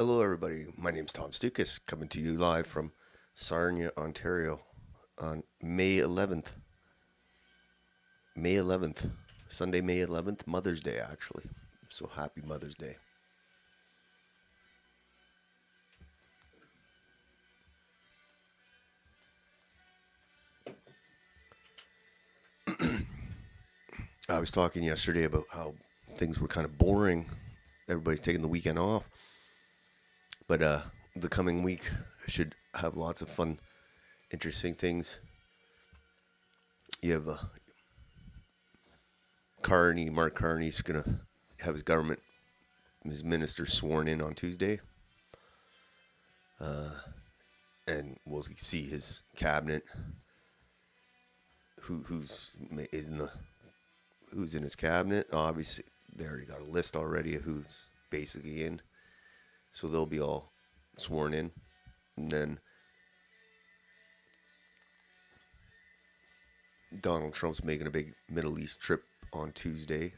Hello, everybody. My name's Tom Stoukas, coming to you live from Sarnia, Ontario on May 11th. May 11th. Sunday, May 11th. Mother's Day, actually. So happy Mother's Day. I was talking yesterday about how things were kind of boring. Everybody's taking the weekend off. But the coming week should have lots of fun, interesting things. You have Mark Carney's going to have his minister sworn in on Tuesday. And we'll see his cabinet, who's in his cabinet. Obviously, they already got a list already of who's basically in. So they'll be all sworn in. And then Donald Trump's making a big Middle East trip on Tuesday.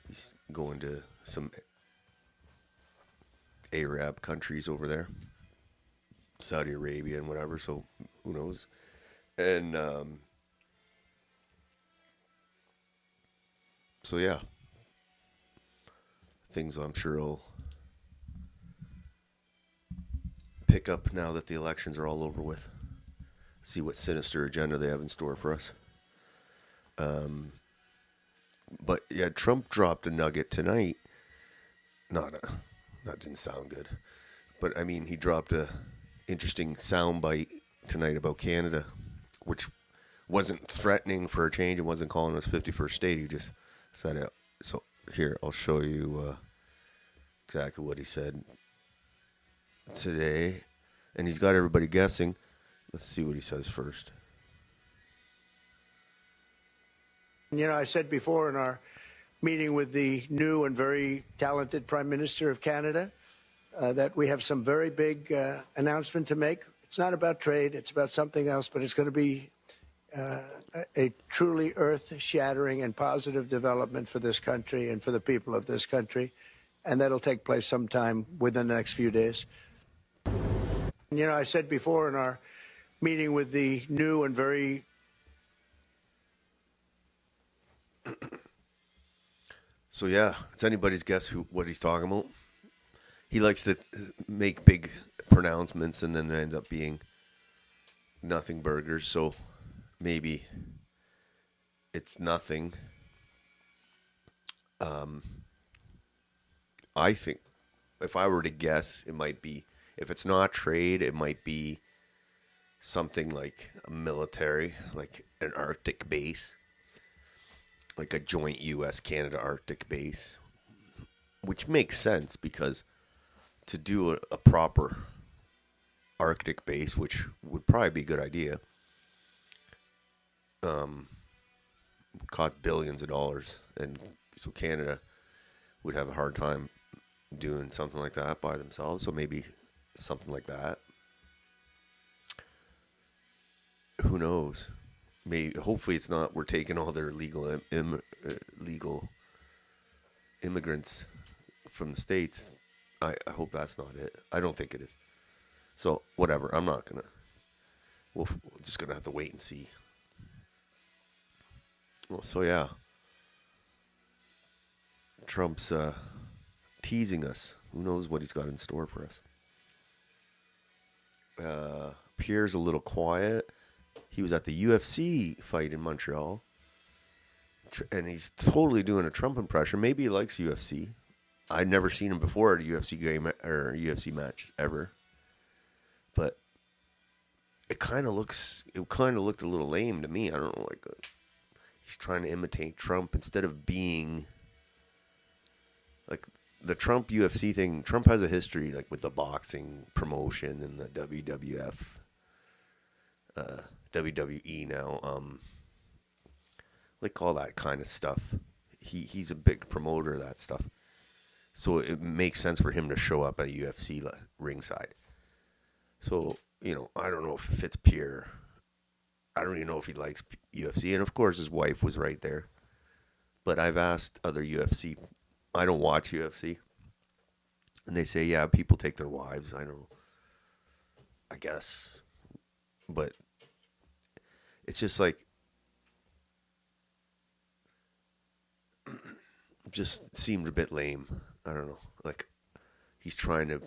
He's going to some Arab countries over there, Saudi Arabia and whatever, so who knows. And so yeah, things I'm sure will pick up now that the elections are all over with. See what sinister agenda they have in store for us. But yeah, Trump dropped a nugget tonight. That didn't sound good. But I mean, he dropped a interesting soundbite tonight about Canada, which wasn't threatening for a change. It wasn't calling us 51st state. He just said it. So here, I'll show you exactly what he said today. And he's got everybody guessing. Let's see what he says first. You know, I said before in our meeting with the new and very talented Prime Minister of Canada that we have some very big announcement to make. It's not about trade, it's about something else, but it's going to be a truly earth-shattering and positive development for this country and for the people of this country. And that'll take place sometime within the next few days. You know, I said before in our meeting with the new and very... So yeah, it's anybody's guess what he's talking about. He likes to make big pronouncements and then it ends up being nothing burgers. So maybe it's nothing. I think if I were to guess, it might be, if it's not trade, it might be something like a military, like an Arctic base, like a joint U.S.-Canada Arctic base, which makes sense because to do a proper Arctic base, which would probably be a good idea, would cost billions of dollars, and so Canada would have a hard time doing something like that by themselves. So maybe something like that. Who knows? Maybe, hopefully it's not. We're taking all their legal immigrants from the States. I hope that's not it. I don't think it is. So whatever. I'm not gonna. We're just gonna have to wait and see. Well, so yeah. Trump's teasing us. Who knows what he's got in store for us? Pierre's a little quiet. He was at the UFC fight in Montreal. And he's totally doing a Trump impression. Maybe he likes UFC. I'd never seen him before at a UFC game or UFC match ever. But it kind of looked a little lame to me. I don't know, like he's trying to imitate Trump instead of being like the Trump UFC thing. Trump has a history like with the boxing promotion and the WWF, WWE now, like all that kind of stuff. He's a big promoter of that stuff. So it makes sense for him to show up at UFC ringside. So, you know, I don't know if it fits Pierre. I don't even know if he likes UFC. And of course his wife was right there. But I've asked other UFC. I don't watch UFC. And they say, yeah, people take their wives. I don't know. I guess. But it's just like, just seemed a bit lame. I don't know. Like, he's trying to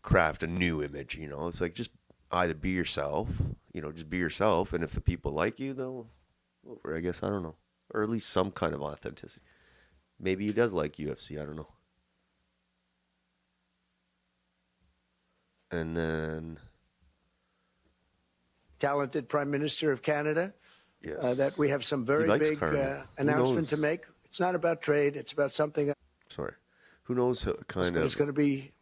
craft a new image, you know? It's like, just either be yourself, you know, just be yourself. And if the people like you, they'll, over, I guess, I don't know. Or at least some kind of authenticity. Maybe he does like UFC, I don't know. And then... talented Prime Minister of Canada, Yes. that we have some very big announcement to make. It's not about trade. It's about something. Sorry. Who knows kind of... It's going to be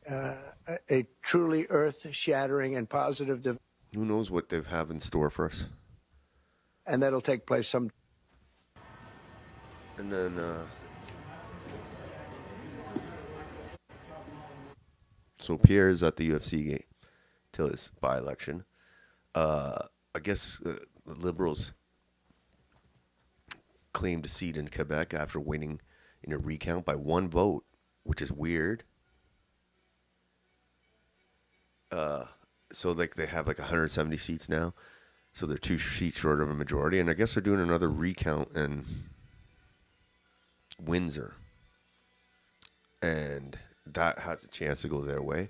a truly earth-shattering and positive development. Who knows what they have in store for us. And that'll take place some... And then... So Pierre is at the UFC game till his by-election. I guess the Liberals claimed a seat in Quebec after winning in a recount by one vote, which is weird. So like they have like 170 seats now, so they're 2 seats short of a majority, and I guess they're doing another recount in Windsor, and that has a chance to go their way.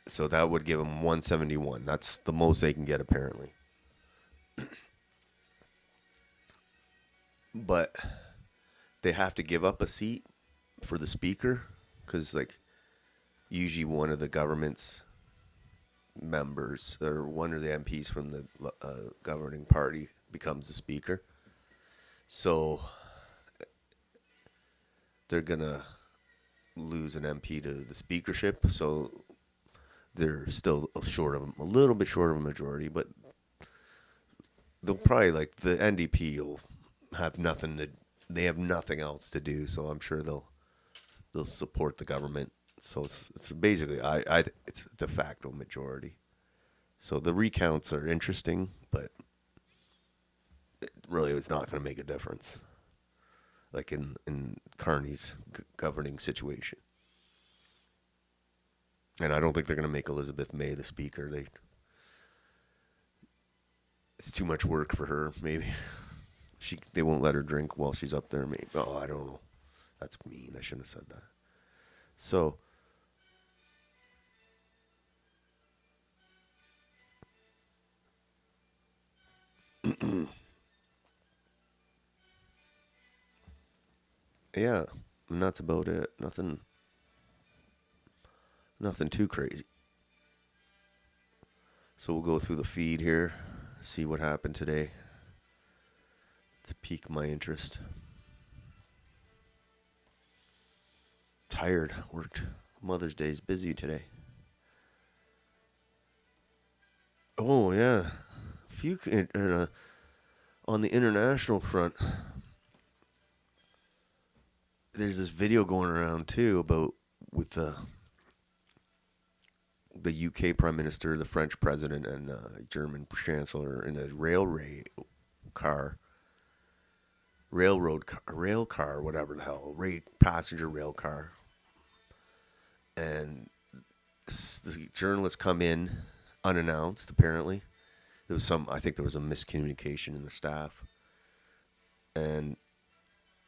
So that would give them 171. That's the most they can get, apparently. But they have to give up a seat for the speaker, because, like, usually one of the government's members or one of the MPs from the governing party becomes the speaker. So they're going to lose an MP to the speakership. So they're still short of a little bit short of a majority, but they'll probably, like, the NDP will have nothing to, they have nothing else to do, so I'm sure they'll support the government. So it's basically it's a de facto majority. So the recounts are interesting, but it really it's not going to make a difference, like in Carney's governing situation. And I don't think they're going to make Elizabeth May the speaker. It's too much work for her, maybe. They won't let her drink while she's up there, maybe. Oh, I don't know. That's mean. I shouldn't have said that. So, yeah, and that's about it. Nothing too crazy. So we'll go through the feed here, see what happened today to pique my interest. Tired, worked. Mother's Day is busy today. Oh yeah, few on the international front. There's this video going around too about with the UK Prime Minister, the French President, and the German Chancellor in a rail car, whatever the hell, passenger rail car. And the journalists come in unannounced, apparently. I think there was a miscommunication in the staff. And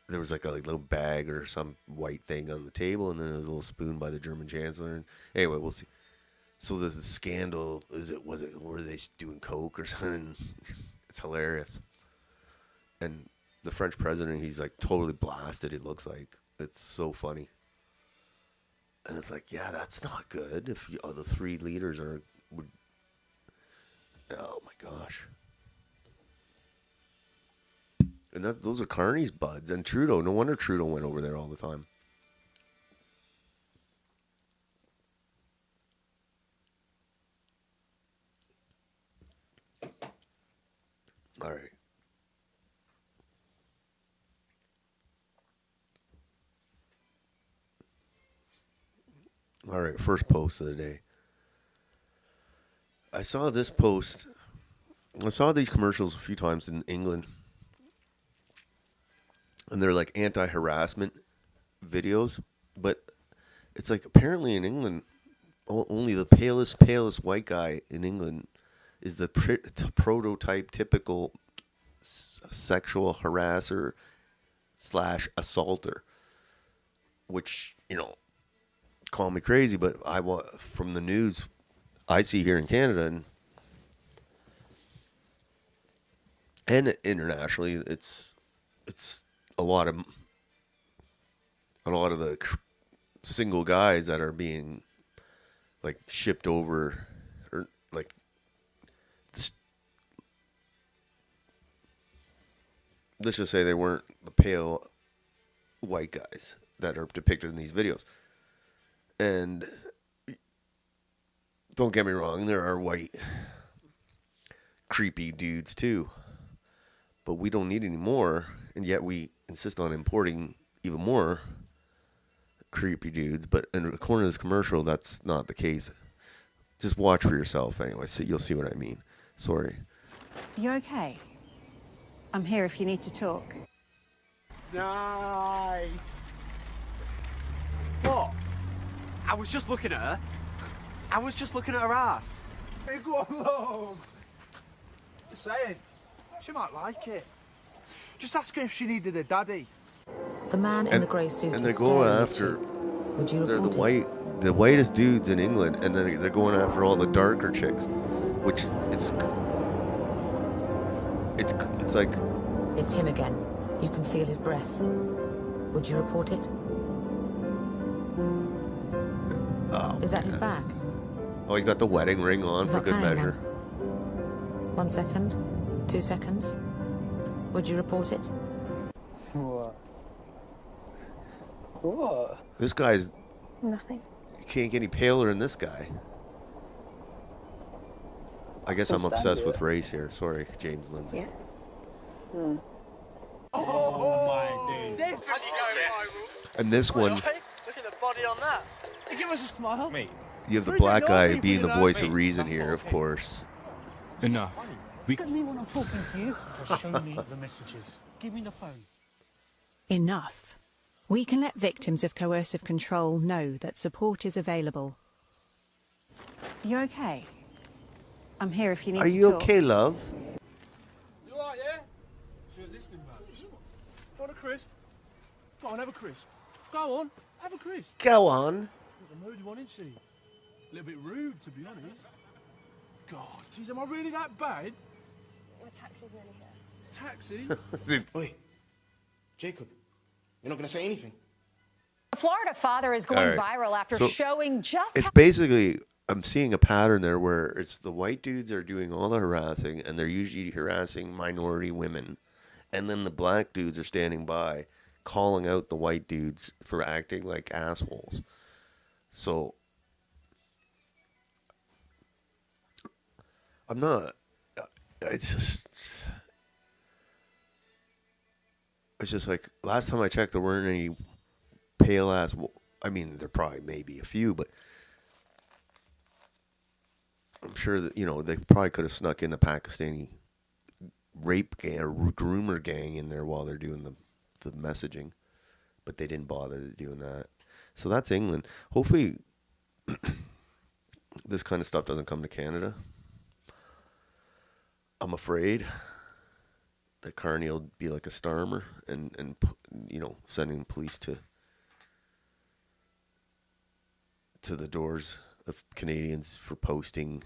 there was like a little bag or some white thing on the table, and then there was a little spoon by the German Chancellor. And anyway, we'll see. So the scandal, were they doing coke or something? It's hilarious. And the French president, he's like totally blasted, it looks like. It's so funny. And it's like, yeah, that's not good. If the three leaders would, oh my gosh. And those are Carney's buds. And Trudeau, no wonder Trudeau went over there all the time. All right. All right, first post of the day. I saw this post. I saw these commercials a few times in England. And they're like anti-harassment videos, but it's like apparently in England, only the palest white guy in England is the prototype, typical sexual harasser / assaulter. Which, call me crazy, but I want from the news I see here in Canada and internationally, it's a lot of the single guys that are being like shipped over, or like let's just say they weren't the pale white guys that are depicted in these videos. And don't get me wrong, there are white creepy dudes too, but we don't need any more, and yet we insist on importing even more creepy dudes. But according to this commercial, that's not the case. Just watch for yourself anyway, so you'll see what I mean. Sorry. You okay? I'm here if you need to talk. Nice. What? I was just looking at her. I was just looking at her ass. Hey, go on, love. Just saying, she might like it. Just ask her if she needed a daddy. The man in the grey suit. And they're going after. Would you They're the report the whitest dudes in England, and then they're going after all the darker chicks, which it's like. It's him again. You can feel his breath. Would you report it? Oh, Is that his bag? Oh, he's got the wedding ring on He's for not good carrying measure. 1 second. 2 seconds. Would you report it? What? What? This guy's. Nothing. You can't get any paler than this guy. I guess I'm obsessed with race here. Sorry, James Lindsay. Yes. Oh my days. And this one, Look at the body on that. Give us a smile. Mate. you have the black guy being the voice of reason here, of course. Enough. Look at me when I'm talking to you. Just show me the messages. Give me the phone. Enough. We can let victims of coercive control know that support is available. You okay? I'm here if you need Are to you talk. okay, love? You alright, yeah? She ain't listening, man. Go on a crisp. Go on, have a crisp. Go on, have a crisp. Go on. The mood you want, isn't she? A little bit rude, to be honest. God, geez, am I really that bad? The taxi's nearly here. Taxi? Oi, Jacob, you're not going to say anything? A Florida father is going All right. viral after So, showing just It's basically, I'm seeing a pattern there where it's the white dudes are doing all the harassing, and they're usually harassing minority women. And then the black dudes are standing by, calling out the white dudes for acting like assholes. So, I'm not, it's just like, last time I checked, there weren't any pale ass, I mean, there probably may be a few, but I'm sure that, they probably could have snuck in a Pakistani rape gang or groomer gang in there while they're doing the messaging, but they didn't bother doing that. So that's England. Hopefully this kind of stuff doesn't come to Canada. I'm afraid that Carney will be like a Starmer and sending police to the doors of Canadians for posting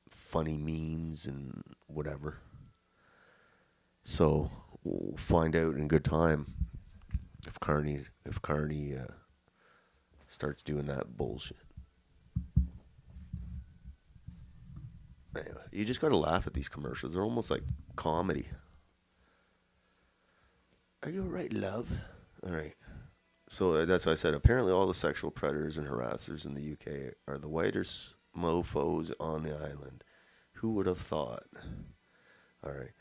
funny memes and whatever. So we'll find out in good time if Carney starts doing that bullshit. Anyway, you just got to laugh at these commercials. They're almost like comedy. Are you all right, love? All right. So that's what I said. Apparently all the sexual predators and harassers in the UK are the whitest mofos on the island. Who would have thought? All right.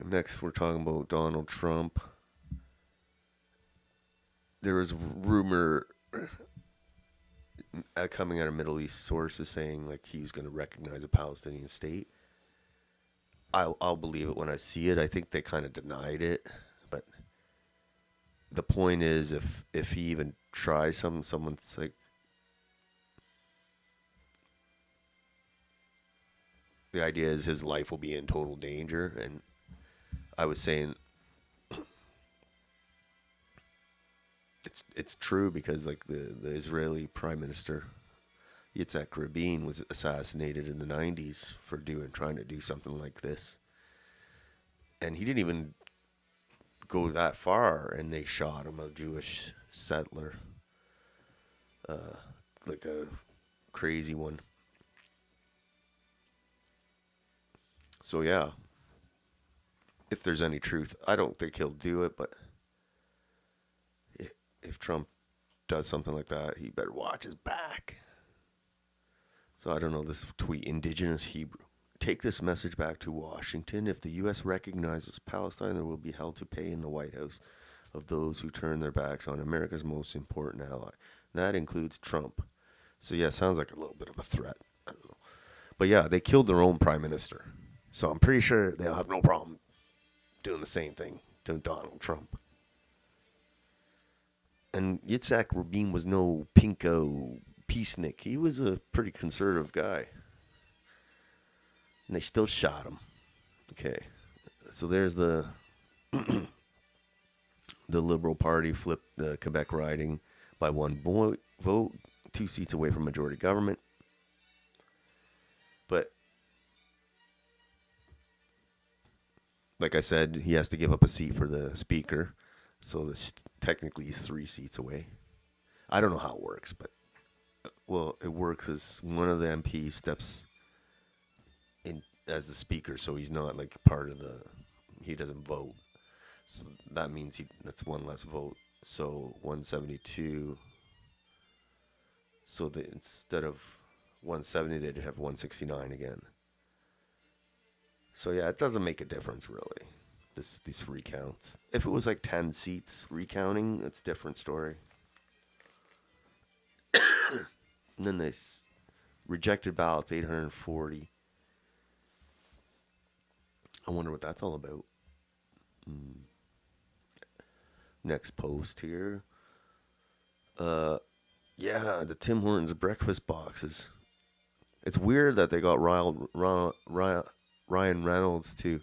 Next, we're talking about Donald Trump. There was rumor coming out of Middle East sources saying like he was going to recognize a Palestinian state. I'll believe it when I see it. I think they kind of denied it, but the point is, if he even tries something, someone's like, the idea is his life will be in total danger. And I was saying, it's true, because like the Israeli Prime Minister Yitzhak Rabin was assassinated in the 90s for trying to do something like this, and he didn't even go that far, and they shot him, a Jewish settler, like a crazy one. So yeah, if there's any truth, I don't think he'll do it, but if Trump does something like that, he better watch his back. So I don't know, this tweet, Indigenous Hebrew. Take this message back to Washington. If the U.S. recognizes Palestine, there will be hell to pay in the White House of those who turn their backs on America's most important ally. That includes Trump. So yeah, sounds like a little bit of a threat. I don't know. But yeah, they killed their own prime minister. So I'm pretty sure they'll have no problem doing the same thing to Donald Trump. And Yitzhak Rabin was no pinko peacenik. He was a pretty conservative guy. And they still shot him. Okay. So there's the Liberal Party flipped the Quebec riding by one vote, 2 seats away from majority government. But like I said, he has to give up a seat for the speaker. So technically he's 3 seats away. I don't know how it works, but well, it works as one of the MPs steps in as the speaker, so he's not like part of he doesn't vote. So that means that's one less vote. So 172. So instead of 170, they'd have 169 again. So yeah, it doesn't make a difference really. These recounts. If it was like 10 seats recounting, that's a different story. And then they rejected ballots, 840. I wonder what that's all about. Next post here. Yeah, the Tim Hortons breakfast boxes. It's weird that they got Ryan Reynolds to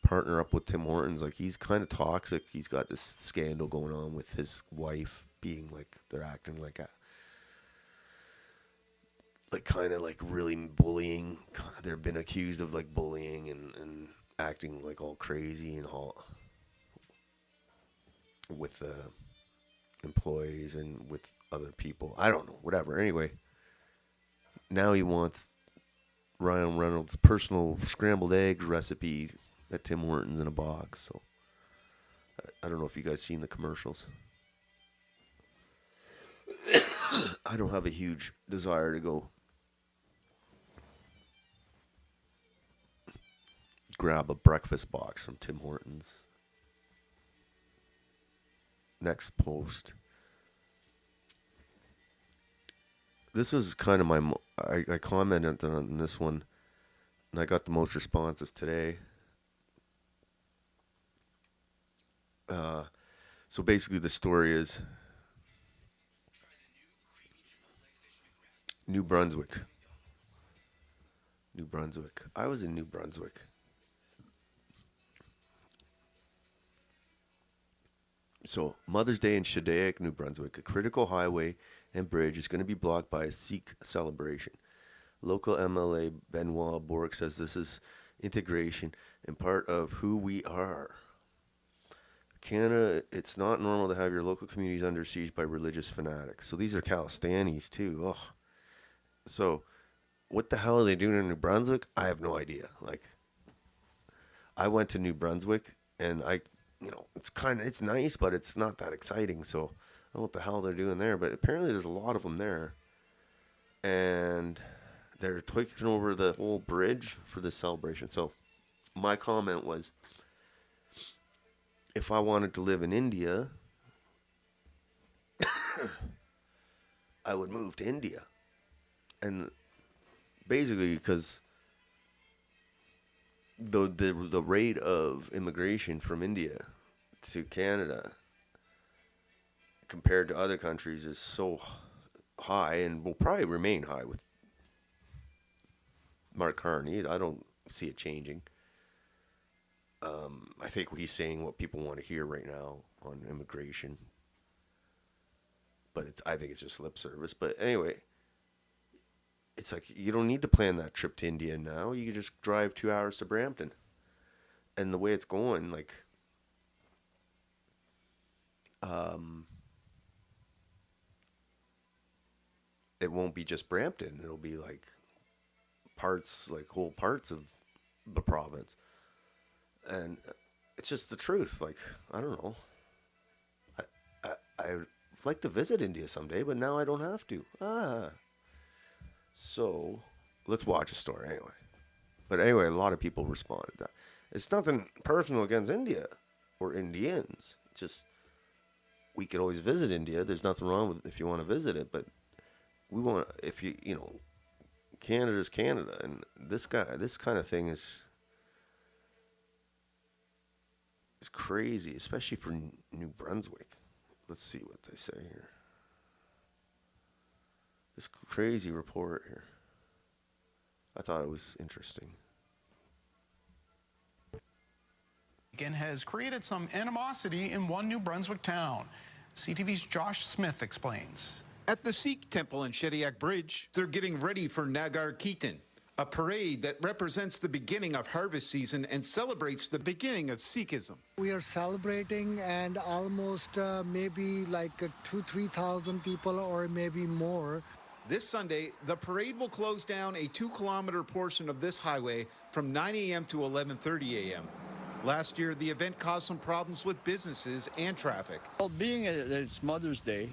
partner up with Tim Hortons. Like, he's kind of toxic. He's got this scandal going on with his wife being like, they're acting like kind of like really bullying. They've been accused of like bullying and acting like all crazy and all with employees and with other people. I don't know, whatever. Anyway, now he wants Ryan Reynolds' personal scrambled eggs recipe at Tim Hortons in a box. So I don't know if you guys seen the commercials. I don't have a huge desire to go grab a breakfast box from Tim Hortons. Next post. This was kind of I commented on this one, and I got the most responses today. So basically the story is New Brunswick. I was in New Brunswick. So, Mother's Day in Shediac, New Brunswick. A critical highway and bridge is going to be blocked by a Sikh celebration. Local MLA Benoit Bourque says this is integration and part of who we are. Canada, it's not normal to have your local communities under siege by religious fanatics. So these are Calistanis too. Ugh. So what the hell are they doing in New Brunswick? I have no idea. Like, I went to New Brunswick and it's nice, but it's not that exciting. So I don't know what the hell they're doing there, but apparently there's a lot of them there. And they're taking over the whole bridge for this celebration. So my comment was, if I wanted to live in India, I would move to India. And basically because the rate of immigration from India to Canada compared to other countries is so high, and will probably remain high with Mark Carney. I don't see it changing. I think he's saying what people want to hear right now on immigration, but I think it's just lip service. But anyway, it's like you don't need to plan that trip to India now. You can just drive 2 hours to Brampton, and the way it's going, like, it won't be just Brampton. It'll be like whole parts of the province. And it's just the truth. Like, I don't know. I'd like to visit India someday, but now I don't have to. So, let's watch a story anyway. But anyway, a lot of people responded to that. It's nothing personal against India or Indians. It's just, we could always visit India. There's nothing wrong with it if you want to visit it, but we want, if Canada's Canada, and this kind of thing is crazy, especially for New Brunswick. Let's see what they say here. This crazy report here. I thought it was interesting. Again, has created some animosity in one New Brunswick town. CTV's Josh Smith explains. At the Sikh temple in Shediac Bridge, they're getting ready for Nagar Kirtan, a parade that represents the beginning of harvest season and celebrates the beginning of Sikhism. We are celebrating, and almost maybe like 2,000-3,000 people, or maybe more. This Sunday, the parade will close down a 2-kilometer portion of this highway from 9 a.m. to 11:30 a.m. Last year, the event caused some problems with businesses and traffic. Well, being it's Mother's Day,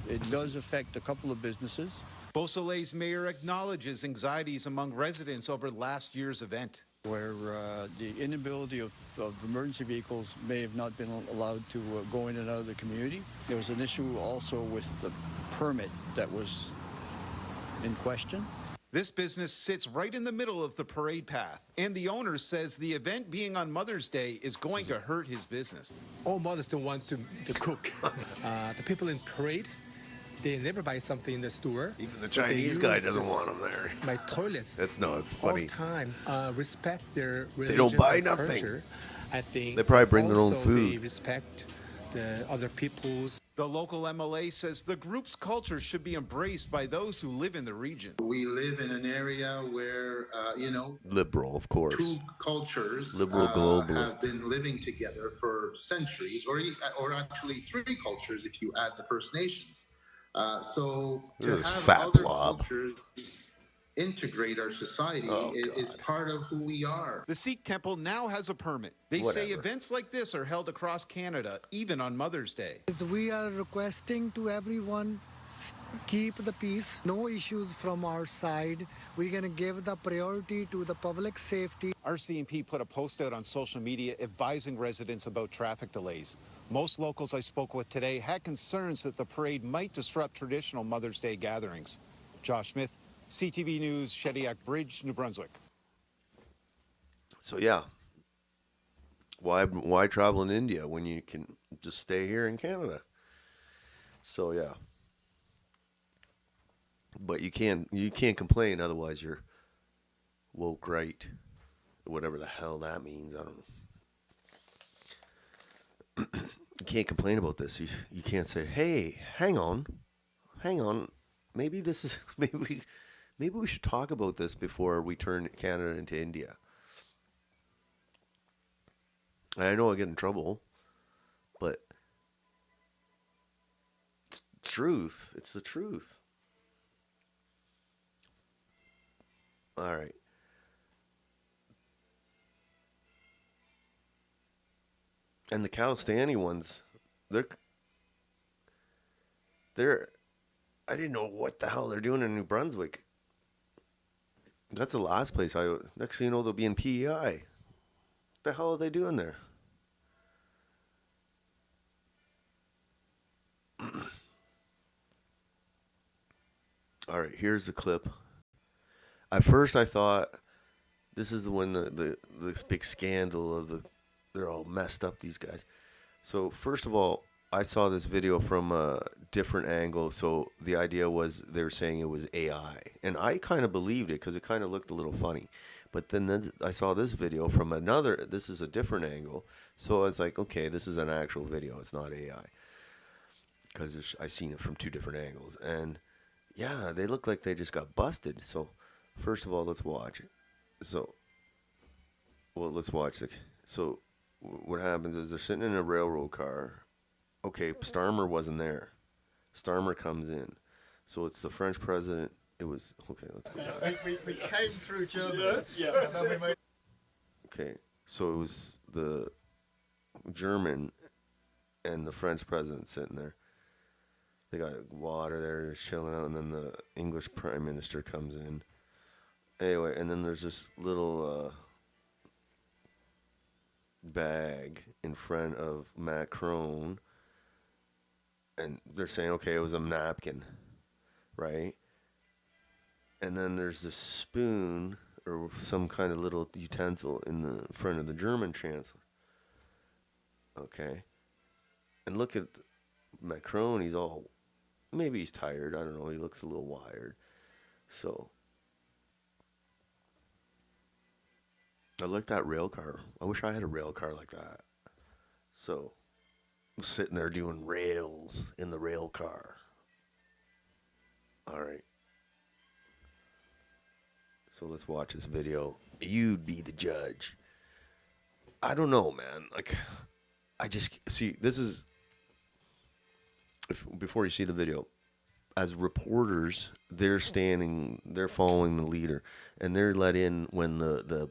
it does affect a couple of businesses. Beausoleil's mayor acknowledges anxieties among residents over last year's event, where the inability of emergency vehicles may have not been allowed to go in and out of the community. There was an issue also with the permit that was in question. This business sits right in the middle of the parade path, and the owner says the event being on Mother's Day is going to hurt his business. All mothers don't want to cook. The people in parade, they never buy something in the store. Even the Chinese guy doesn't want them there. My toilets. It's funny. All time respect their religion. They don't buy and nothing. Culture. I think they probably bring their own food. They respect the other people's. The local MLA says the group's culture should be embraced by those who live in the region. We live in an area where, liberal, of course. Two cultures liberal globalist. Have been living together for centuries, or actually 3 cultures if you add the First Nations. So to have fat other blob. cultures integrate our society is part of who we are. The Sikh temple now has a permit. They say events like this are held across Canada, even on Mother's Day. We are requesting to everyone, keep the peace, no issues from our side. We're going to give the priority to the public safety. RCMP put a post out on social media advising residents about traffic delays. Most locals I spoke with today had concerns that the parade might disrupt traditional Mother's Day gatherings. Josh Smith, CTV News, Shediac Bridge, New Brunswick. So yeah, why travel in India when you can just stay here in Canada? So yeah, but you can't complain, otherwise you're woke right, whatever the hell that means. I don't know. You can't complain about this. You can't say, hey, hang on, maybe this is Maybe we should talk about this before we turn Canada into India. And I know I get in trouble, but it's truth. It's the truth. All right. And the Calistani ones, they're I didn't know what the hell they're doing in New Brunswick. That's the last place next thing you know, they'll be in PEI. What the hell are they doing there? All right, here's the clip. At first I thought This is the one, the this big scandal of they're all messed up, these guys. So first of all, I saw this video from a different angle. So the idea was they were saying it was AI, and I kind of believed it because it kind of looked a little funny. But then I saw this video from another. This is a different angle. So I was like, okay, this is an actual video. It's not AI, because I seen it from two different angles, and yeah, they look like they just got busted. So first of all, let's watch it. So, well, let's watch it. So what happens is they're sitting in a railroad car. Okay, Starmer wasn't there. Starmer comes in. So it's the French president. It was, okay, let's go back. We came through Germany. Yeah. And then we made... Okay, so it was the German and the French president sitting there. They got water there, chilling out, and then the English prime minister comes in. Anyway, and then there's this little bag in front of Macron, and they're saying, okay, it was a napkin, right? And then there's this spoon or some kind of little utensil in the front of the German chancellor. Okay. And look at Macron, he's all, maybe he's tired, I don't know, he looks a little wired. So, I like that rail car. I wish I had a rail car like that. So, I'm sitting there doing rails in the rail car. All right. So let's watch this video. You'd be the judge. I don't know, man. Like, I just see this is. Before you see the video, as reporters, they're following the leader, and they're let in when the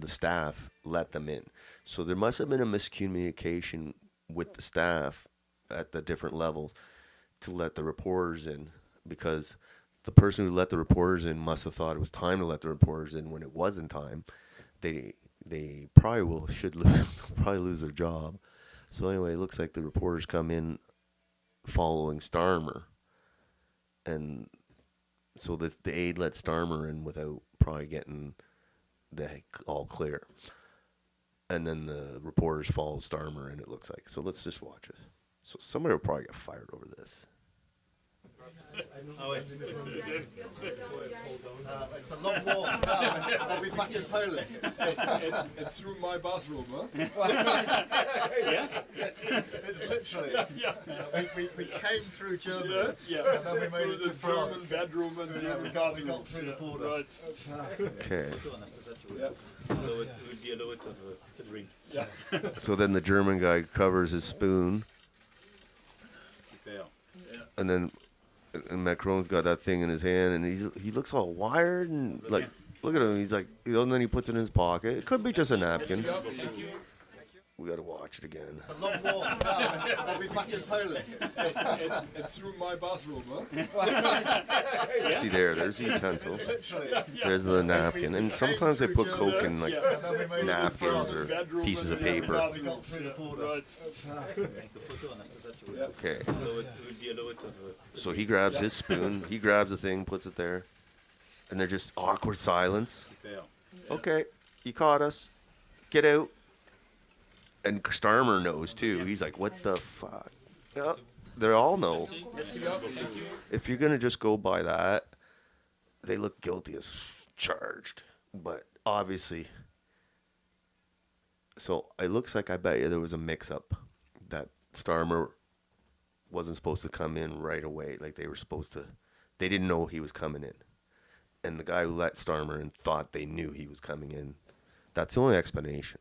staff let them in. So there must have been a miscommunication with the staff at the different levels to let the reporters in, because the person who let the reporters in must have thought it was time to let the reporters in when it wasn't time. They probably should lose their job. So anyway, it looks like the reporters come in following Starmer, and so the aide let Starmer in without probably getting the all clear, and then the reporters follow Starmer, and it looks like. So let's just watch it. So somebody will probably get fired over this. Oh, it's a long walk. I'll be back in Poland. And through my bathroom, huh? Yeah. It's literally. Yeah. We came through Germany. Yeah. And then we made it to France. German bedroom and we got through the border. Right. Okay. Yeah. Yeah. So then the German guy covers his spoon, and then. And Macron's got that thing in his hand, and he looks all wired and like, look at him. He's like, and then he puts it in his pocket. It could be just a napkin. We got to watch it again. A long walk. I'll be back in Poland. And through my bathroom, huh? See there's the utensil. There's the napkin, and sometimes they put Coke in like napkins or pieces of paper. Okay. So he grabs his spoon, he grabs the thing, puts it there, and they're just awkward silence. Okay, you caught us. Get out. And Starmer knows too. He's like, what the fuck? Yep. They all know. If you're going to just go by that, they look guilty as charged. But obviously, so it looks like I bet you there was a mix-up that Starmer wasn't supposed to come in right away. Like they didn't know he was coming in. And the guy who let Starmer in thought they knew he was coming in. That's the only explanation.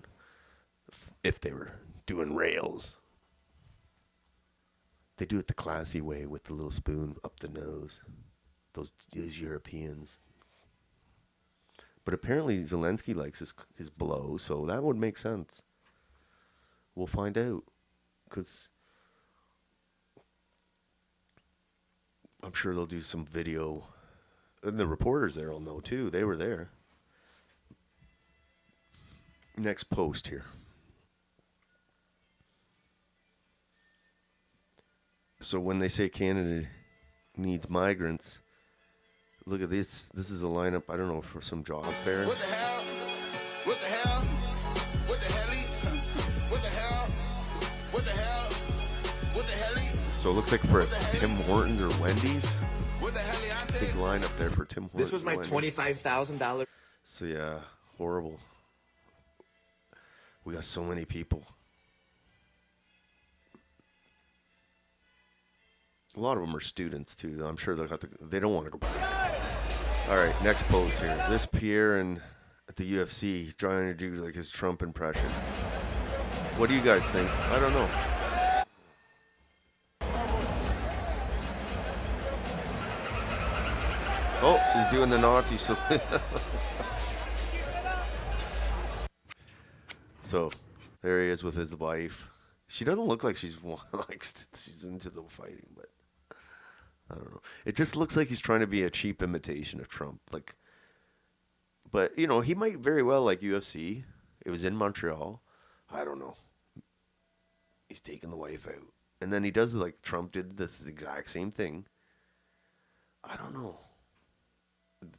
If they were doing rails. They do it the classy way with the little spoon up the nose. Those Europeans. But apparently Zelensky likes his blow, so that would make sense. We'll find out. Because I'm sure they'll do some video. And the reporters there will know too. They were there. Next post here. So when they say Canada needs migrants, look at this. This is a lineup, I don't know, for some job fair. What the hell? So it looks like for Tim Hortons or Wendy's. Big line up there for Tim Hortons. This was my $25,000. So yeah, horrible. We got so many people. A lot of them are students too. I'm sure they don't want to go back. All right, next pose here. This Pierre at the UFC, he's trying to do like his Trump impression. What do you guys think? I don't know. Oh, he's doing the Nazi salute. So, there he is with his wife. She doesn't look like she's into the fighting, but I don't know. It just looks like he's trying to be a cheap imitation of Trump. But you know, he might very well like UFC. It was in Montreal. I don't know. He's taking the wife out, and then he does like Trump did the exact same thing. I don't know.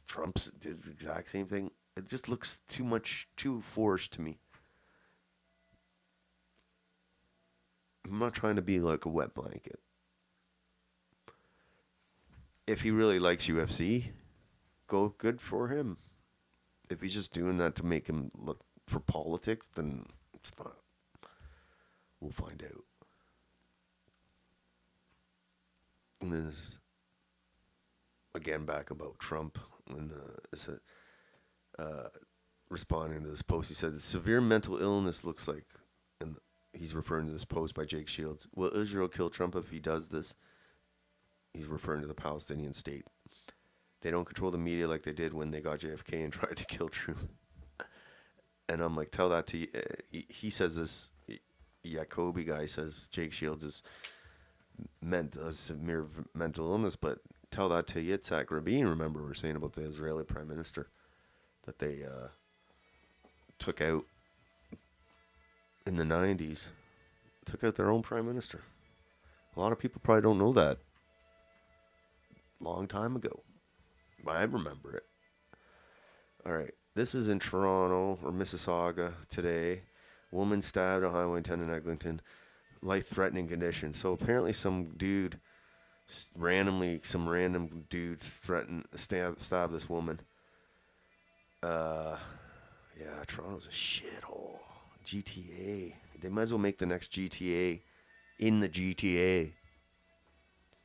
Trump's did the exact same thing. It just looks too forced to me. I'm not trying to be like a wet blanket. If he really likes UFC, good for him. If he's just doing that to make him look for politics, then it's not. We'll find out. And then this, again, back about Trump. When responding to this post, he said, severe mental illness looks like, and he's referring to this post by Jake Shields. Will Israel kill Trump if he does this? He's referring to the Palestinian state. They don't control the media like they did when they got JFK and tried to kill Truth. And I'm like, tell that to, he says this, Jacoby guy says Jake Shields is meant a severe mental illness, but tell that to Yitzhak Rabin. Remember, we were saying about the Israeli prime minister that they took out in the 90s. Took out their own prime minister. A lot of people probably don't know that. Long time ago. I remember it. All right. This is in Toronto or Mississauga today. Woman stabbed a highway attendant in Eglinton. Life-threatening condition. So apparently some random dudes stab this woman. Yeah, Toronto's a shithole. GTA. They might as well make the next GTA in the GTA.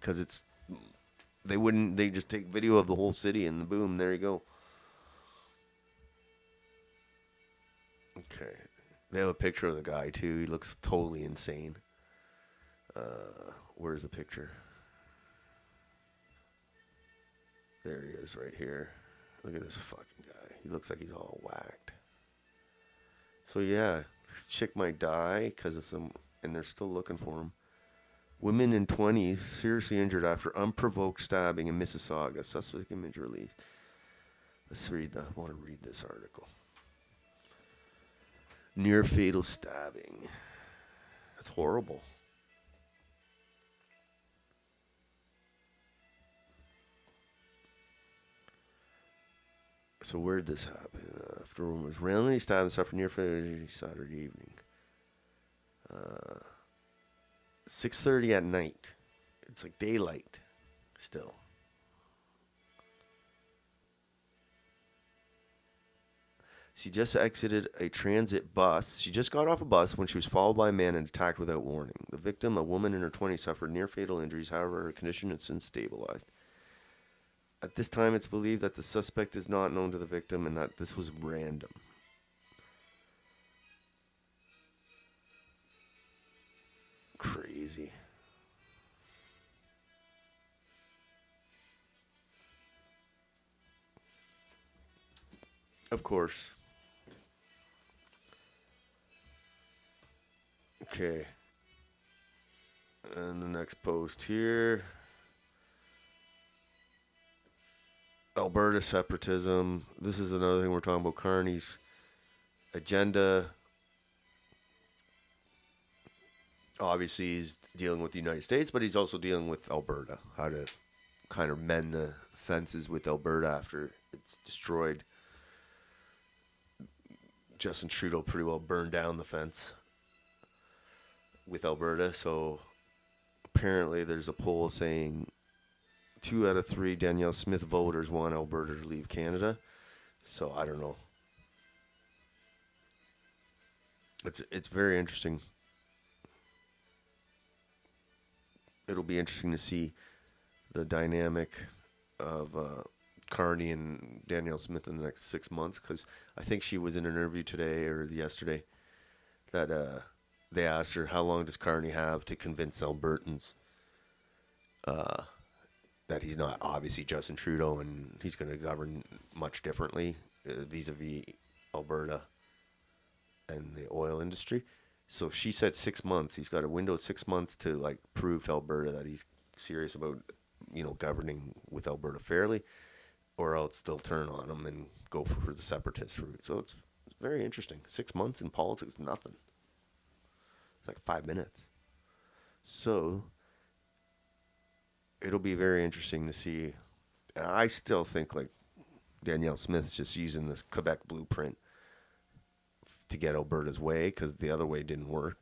Because they just take video of the whole city and boom, there you go. Okay. They have a picture of the guy too. He looks totally insane. Where's the picture? There he is right here. Look at this fucking guy. He looks like he's all whacked. So yeah, this chick might die because of and they're still looking for him. Women in 20s seriously injured after unprovoked stabbing in Mississauga. Suspect image released. Let's read I want to read this article. Near fatal stabbing. That's horrible. So where did this happen? After a woman was randomly stabbed and suffered near fatal Saturday evening. 6:30 at night. It's like daylight still. She just exited a transit bus. She just got off a bus when she was followed by a man and attacked without warning. The victim, a woman in her 20s, suffered near fatal injuries. However, her condition has since stabilized. At this time, it's believed that the suspect is not known to the victim and that this was random. Crazy. Of course. Okay. And the next post here. Alberta separatism. This is another thing we're talking about. Carney's agenda. Obviously, he's dealing with the United States, but he's also dealing with Alberta. How to kind of mend the fences with Alberta after it's destroyed. Justin Trudeau pretty well burned down the fence with Alberta, so apparently there's a poll saying 2 out of 3 Danielle Smith voters want Alberta to leave Canada. So I don't know. It's very interesting. It'll be interesting to see the dynamic of Carney and Danielle Smith in the next 6 months, because I think she was in an interview today or yesterday that they asked her, how long does Carney have to convince Albertans that he's not obviously Justin Trudeau and he's going to govern much differently vis-a-vis Alberta and the oil industry. So she said 6 months. He's got a window of 6 months to like prove to Alberta that he's serious about, governing with Alberta fairly, or else they'll turn on him and go for the separatist route. So it's very interesting. 6 months in politics is nothing. It's like 5 minutes. So it'll be very interesting to see. And I still think like Danielle Smith's just using the Quebec blueprint to get Alberta's way, because the other way didn't work.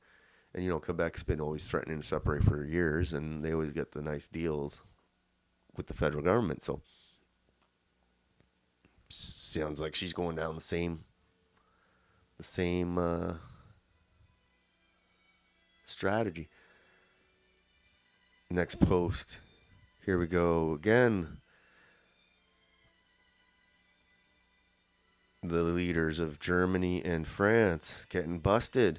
And, Quebec's been always threatening to separate for years, and they always get the nice deals with the federal government. So sounds like she's going down the same strategy. Next post. Here we go again. The leaders of Germany and France getting busted.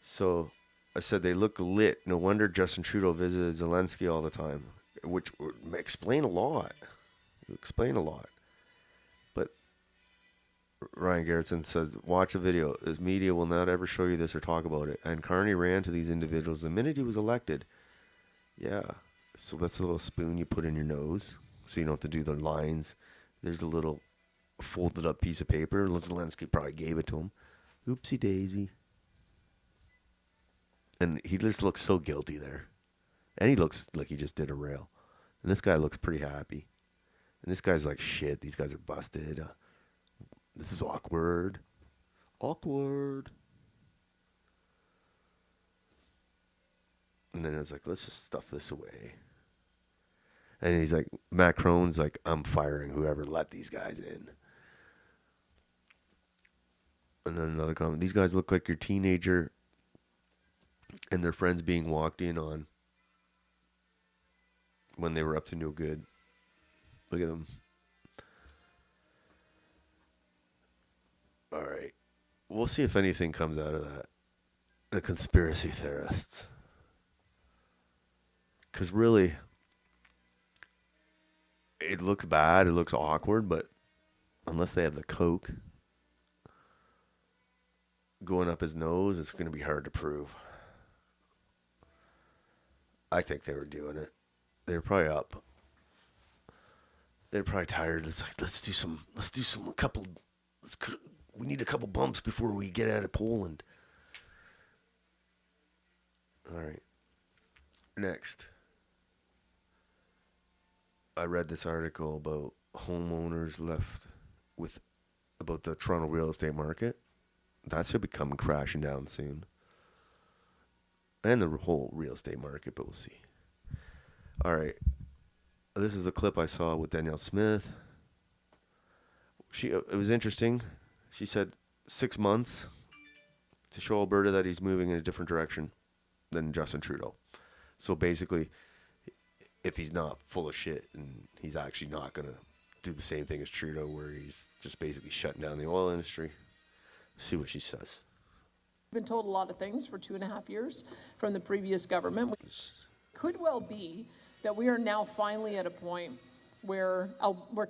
So I said they look lit. No wonder Justin Trudeau visited Zelensky all the time, which would explain a lot. But Ryan Garrison says, watch a video. This media will not ever show you this or talk about it. And Carney ran to these individuals the minute he was elected. Yeah. So that's a little spoon you put in your nose so you don't have to do the lines. There's a little folded up piece of paper. Zelensky probably gave it to him. Oopsie daisy. And he just looks so guilty there. And he looks like he just did a rail. And this guy looks pretty happy. And this guy's like, shit, these guys are busted. This is awkward. Awkward. And then it's like, let's just stuff this away. And he's like, Macron's like, I'm firing whoever let these guys in. And then another comment. These guys look like your teenager and their friends being walked in on when they were up to no good. Look at them. All right. We'll see if anything comes out of that. The conspiracy theorists. Because really, it looks bad. It looks awkward. But unless they have the coke going up his nose, it's going to be hard to prove. I think they were doing it. They were probably up. They're probably tired. It's like, we need a couple bumps before we get out of Poland. All right. Next. I read this article about homeowners about the Toronto real estate market. That should be coming crashing down soon. And the whole real estate market, but we'll see. All right. This is the clip I saw with Danielle Smith. It was interesting. She said 6 months to show Alberta that he's moving in a different direction than Justin Trudeau. So basically, if he's not full of shit and he's actually not going to do the same thing as Trudeau, where he's just basically shutting down the oil industry. See what she says. We've been told a lot of things for 2.5 years from the previous government. Could well be that we are now finally at a point where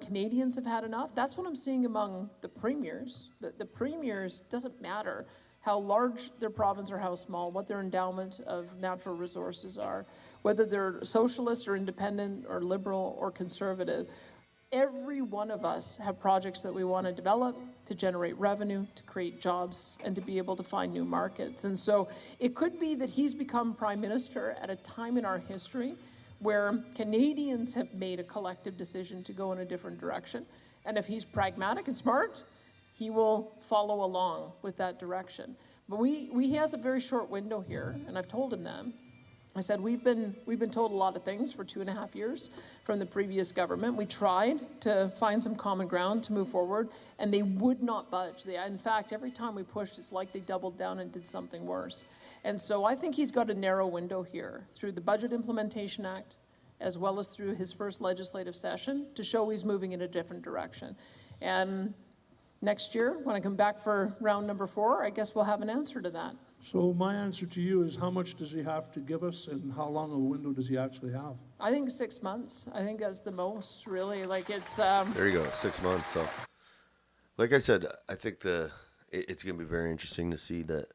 Canadians have had enough. That's what I'm seeing among the premiers. The premiers, doesn't matter how large their province or how small, what their endowment of natural resources are, whether they're socialist or independent or liberal or conservative. Every one of us have projects that we want to develop to generate revenue, to create jobs, and to be able to find new markets. And so it could be that he's become prime minister at a time in our history where Canadians have made a collective decision to go in a different direction. And if he's pragmatic and smart, he will follow along with that direction. But he has a very short window here, and I've told him that. I said, we've been told a lot of things for 2.5 years from the previous government. We tried to find some common ground to move forward, and they would not budge. In fact, every time we pushed, it's like they doubled down and did something worse. And so I think he's got a narrow window here through the Budget Implementation Act, as well as through his first legislative session, to show he's moving in a different direction. And next year, when I come back for round number 4, I guess we'll have an answer to that. So my answer to you is, how much does he have to give us, and how long a window does he actually have? I think 6 months. I think that's the most, really. Like, it's... There you go, 6 months. So, like I said, I think it's going to be very interesting to see the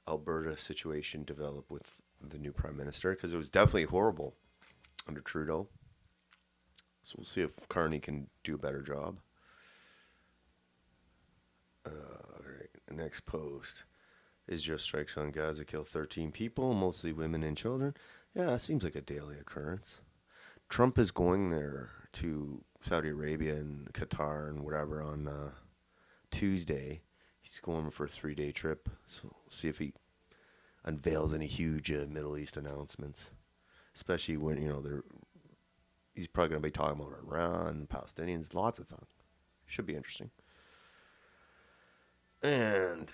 Alberta situation develop with the new Prime Minister, because it was definitely horrible under Trudeau. So we'll see if Carney can do a better job. All right, next post. Israel strikes on Gaza, kill 13 people, mostly women and children. Yeah, that seems like a daily occurrence. Trump is going there to Saudi Arabia and Qatar and whatever on Tuesday. He's going for a 3-day trip. So we'll see if he unveils any huge Middle East announcements. Especially when, he's probably going to be talking about Iran, the Palestinians, lots of things. Should be interesting. And...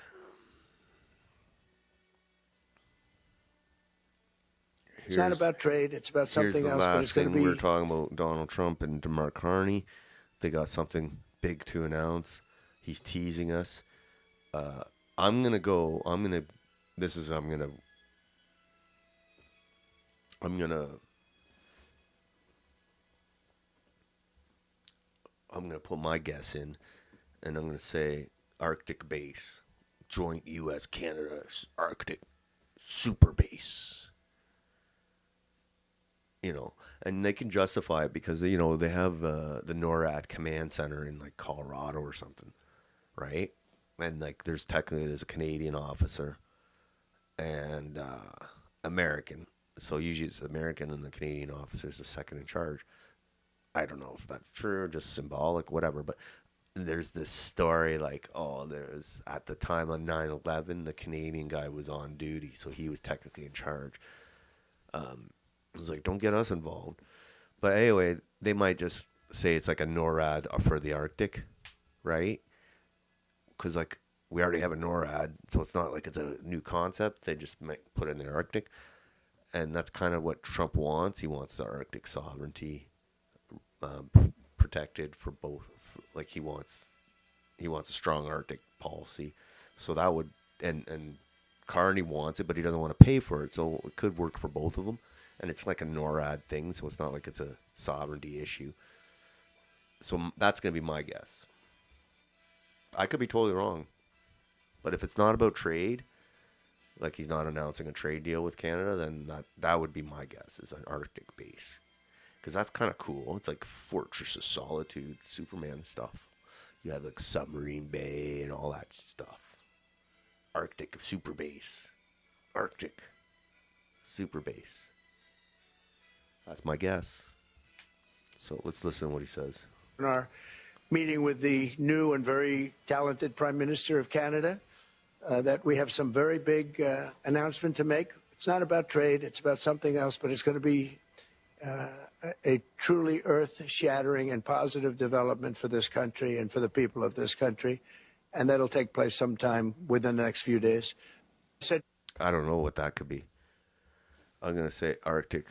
it's not about trade. It's about something else. But it's going to be. We were talking about Donald Trump and Mark Carney. They got something big to announce. He's teasing us. I'm gonna. Put my guess in, and I'm gonna say Arctic base, joint U.S.-Canada Arctic Superbase. And they can justify it because, they have the NORAD command center in, like, Colorado or something, right? And, like, there's a Canadian officer and American. So usually it's the American and the Canadian officer is the second in charge. I don't know if that's true or just symbolic, whatever. But there's this story, like, there's at the time of 9/11, the Canadian guy was on duty, so he was technically in charge. I was like, don't get us involved. But anyway, they might just say it's like a NORAD for the Arctic, right? Because, like, we already have a NORAD, so it's not like it's a new concept. They just might put it in the Arctic. And that's kind of what Trump wants. He wants the Arctic sovereignty protected for both. Like, he wants a strong Arctic policy. So that would, and Carney wants it, but he doesn't want to pay for it. So it could work for both of them. And it's like a NORAD thing, so it's not like it's a sovereignty issue. So that's going to be my guess. I could be totally wrong. But if it's not about trade, like he's not announcing a trade deal with Canada, then that would be my guess, is an Arctic base. Because that's kind of cool. It's like Fortress of Solitude, Superman stuff. You have like Submarine Bay and all that stuff. Arctic Superbase. Arctic Superbase. That's my guess. So let's listen to what he says. In our meeting with the new and very talented Prime Minister of Canada, that we have some very big announcement to make. It's not about trade. It's about something else, but it's going to be a truly earth-shattering and positive development for this country and for the people of this country. And that'll take place sometime within the next few days. I don't know what that could be. I'm going to say Arctic.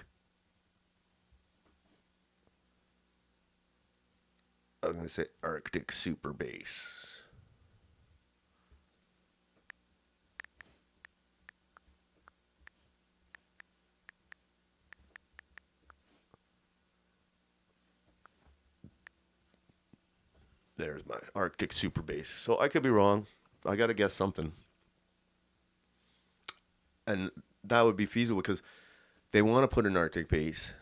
I'm going to say Arctic Superbase. There's my Arctic Superbase. So I could be wrong. I got to guess something. And that would be feasible because they want to put an Arctic base.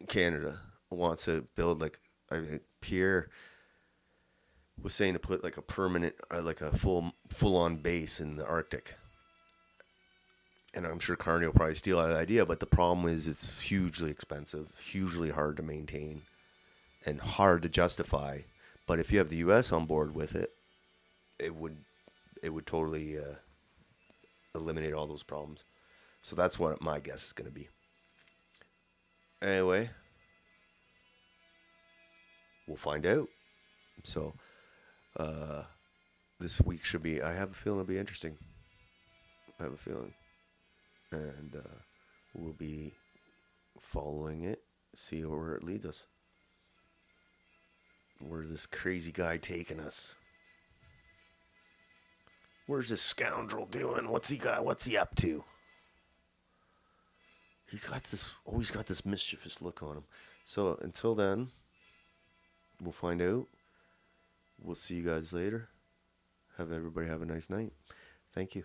Canada wants to build, like, I think Pierre was saying to put like a permanent, like a full-on base in the Arctic. And I'm sure Carney will probably steal that idea, but the problem is it's hugely expensive, hugely hard to maintain, and hard to justify. But if you have the U.S. on board with it, it would totally eliminate all those problems. So that's what my guess is going to be. Anyway, we'll find out. So, this week should be, I have a feeling it'll be interesting. I have a feeling. And we'll be following it, see where it leads us. Where's this crazy guy taking us? Where's this scoundrel doing? What's he got? What's he up to? He's got this, always got this mischievous look on him. So until then, we'll find out. We'll see you guys later. Everybody have a nice night. Thank you.